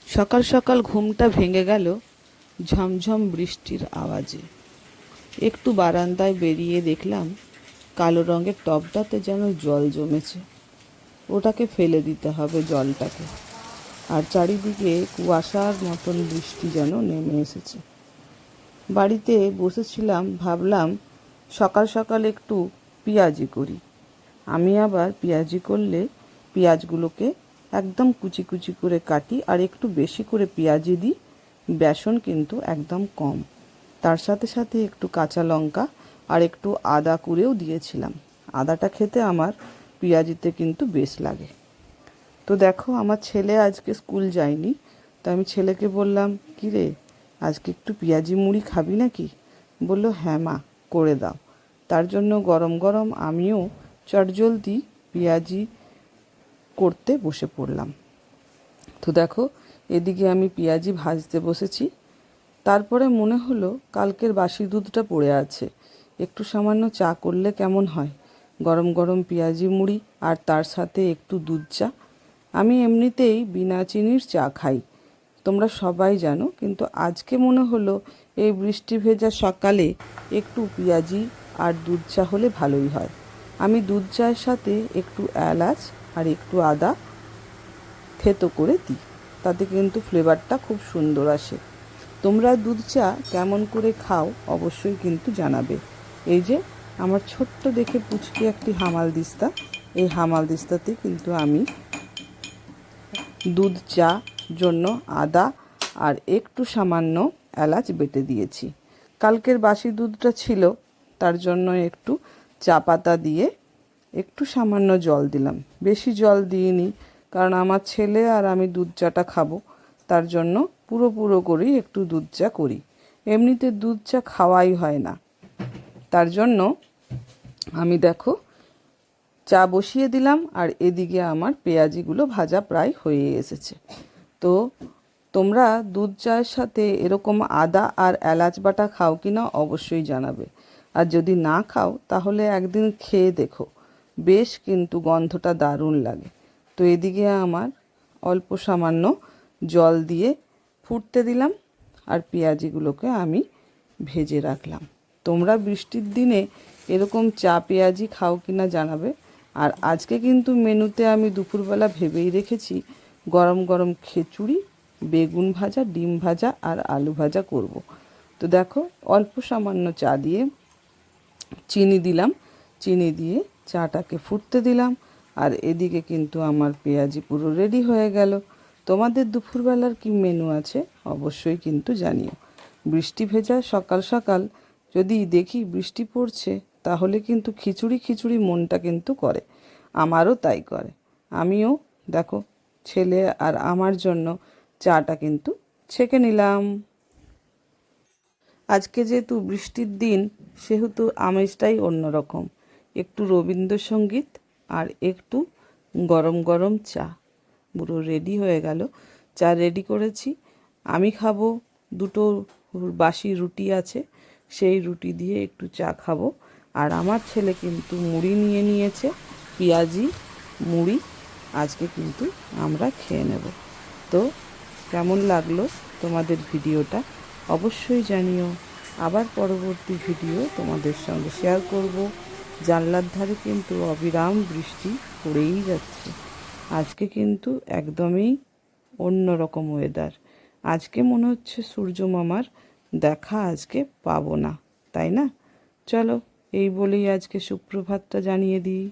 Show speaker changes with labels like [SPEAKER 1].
[SPEAKER 1] সকাল সকাল ঘুমটা ভেঙে গেল ঝমঝম বৃষ্টির আওয়াজে। একটু বারান্দায় বেরিয়ে দেখলাম কালো রঙের টবটাতে যেন জল জমেছে। ওটাকে ফেলে দিতে হবে জলটাকে। আর চারিদিকে কুয়াশার মতন বৃষ্টি যেন নেমে এসেছে। বাড়িতে বসেছিলাম, ভাবলাম সকাল সকাল একটু পেঁয়াজি করি। আমি আবার পেঁয়াজি করলে পেঁয়াজগুলোকে একদম কুচি কুচি করে কাটি আর একটু বেশি করে পেঁয়াজি দিই। বেসন কিন্তু একদম কম, তার সাথে সাথে একটু কাঁচা লঙ্কা আর একটু আদা কুড়েও দিয়েছিলাম। আদাটা খেতে আমার পেঁয়াজিতে কিন্তু বেশ লাগে। তো দেখো, আমার ছেলে আজকে স্কুল যায়নি, তো আমি ছেলেকে বললাম, কী রে, আজকে একটু পেঁয়াজি মুড়ি খাবি নাকি? বললো, হ্যাঁ মা, করে দাও। তার জন্য গরম গরম আমিও চটজলদি পেঁয়াজি করতে বসে পড়লাম। তো দেখো, এদিকে আমি পেঁয়াজি ভাজতে বসেছি। তারপরে মনে হলো কালকের বাসি দুধটা পড়ে আছে, একটু সামান্য চা করলে কেমন হয়। গরম গরম পেঁয়াজি মুড়ি আর তার সাথে একটু দুধ চা। আমি এমনিতেই বিনা চিনির চা খাই, তোমরা সবাই জানো, কিন্তু আজকে মনে হলো এই বৃষ্টি ভেজা সকালে একটু পেঁয়াজি আর দুধ চা হলে ভালোই হয়। আমি দুধ চায়ের সাথে একটু এলাচ আর একটু আদা থেতো করে দিই, তাতে কিন্তু ফ্লেভারটা খুব সুন্দর আসে। তোমরা দুধ চা কেমন করে খাও অবশ্যই কিন্তু জানাবে। এই যে আমার ছোট্ট দেখে পুচকি একটি হামাল দিস্তা, এই হামাল দিস্তাতে কিন্তু আমি দুধ চা জন্য আদা আর একটু সামান্য এলাচ বেটে দিয়েছি। কালকের বাসি দুধটা ছিল, তার জন্য একটু চা পাতা দিয়ে একটু সামান্য জল দিলাম, বেশি জল দিইনি, কারণ আমার ছেলে আর আমি দুধ চাটা খাবো, তার জন্য পুরো পুরো করেই একটু দুধ চা করি। এমনিতে দুধ চা খাওয়াই হয় না, তার জন্য আমি দেখো চা বসিয়ে দিলাম আর এদিকে আমার পেঁয়াজিগুলো ভাজা প্রায় হয়ে এসেছে। তো তোমরা দুধ চায়ের সাথে এরকম আদা আর এলাচ বাটা খাও কি না অবশ্যই জানাবে। আর যদি না খাও তাহলে একদিন খেয়ে দেখো, বেশ কিন্তু গন্ধটা দারুণ লাগে। তো এদিকে আমার অল্প সামান্য জল দিয়ে ফুটতে দিলাম আর পেঁয়াজিগুলোকে আমি ভেজে রাখলাম। তোমরা বৃষ্টির দিনে এরকম চা পেঁয়াজি খাও কি না জানাবে। আর আজকে কিন্তু মেনুতে আমি দুপুরবেলা ভেবেই রেখেছি গরম গরম খিচুড়ি, বেগুন ভাজা, ডিম ভাজা আর আলু ভাজা করব। তো দেখো, অল্প সামান্য চা দিয়ে চিনি দিলাম, চিনি দিয়ে চাটাকে ফুটতে দিলাম। আর এদিকে কিন্তু আমার পেঁয়াজি পুরো রেডি হয়ে গেল। তোমাদের দুপুরবেলার কি মেনু আছে অবশ্যই কিন্তু জানিও। বৃষ্টি ভেজা সকাল সকাল যদি দেখি বৃষ্টি পড়ছে, তাহলে কিন্তু খিচুড়ি খিচুড়ি মনটা কিন্তু করে, আমারও তাই করে। আমিও দেখো ছেলে আর আমার জন্য চাটা কিন্তু ছেঁকে নিলাম। আজকে যেহেতু বৃষ্টির দিন, সেহেতু আমেজটাই অন্যরকম। একটু রবীন্দ্রসঙ্গীত আর একটু গরম গরম চা, পুরো রেডি হয়ে গেল। চা রেডি করেছি, আমি খাবো। দুটো বাসি রুটি আছে, সেই রুটি দিয়ে একটু চা খাবো। আর আমার ছেলে কিন্তু মুড়ি নিয়ে নিয়েছে, পেঁয়াজি মুড়ি আজকে কিন্তু আমরা খেয়ে নেব। তো কেমন লাগলো তোমাদের ভিডিওটা অবশ্যই জানিও। আবার পরবর্তী ভিডিও তোমাদের সঙ্গে শেয়ার করব। জানলার ধারে কিন্তু অবিরাম বৃষ্টি পড়েই যাচ্ছে। আজকে কিন্তু একদমই অন্যরকম ওয়েদার। আজকে মনে হচ্ছে সূর্য মামার দেখা আজকে পাবো না, তাই না? চলো, এই বলেই আজকে সুপ্রভাতটা জানিয়ে দিই।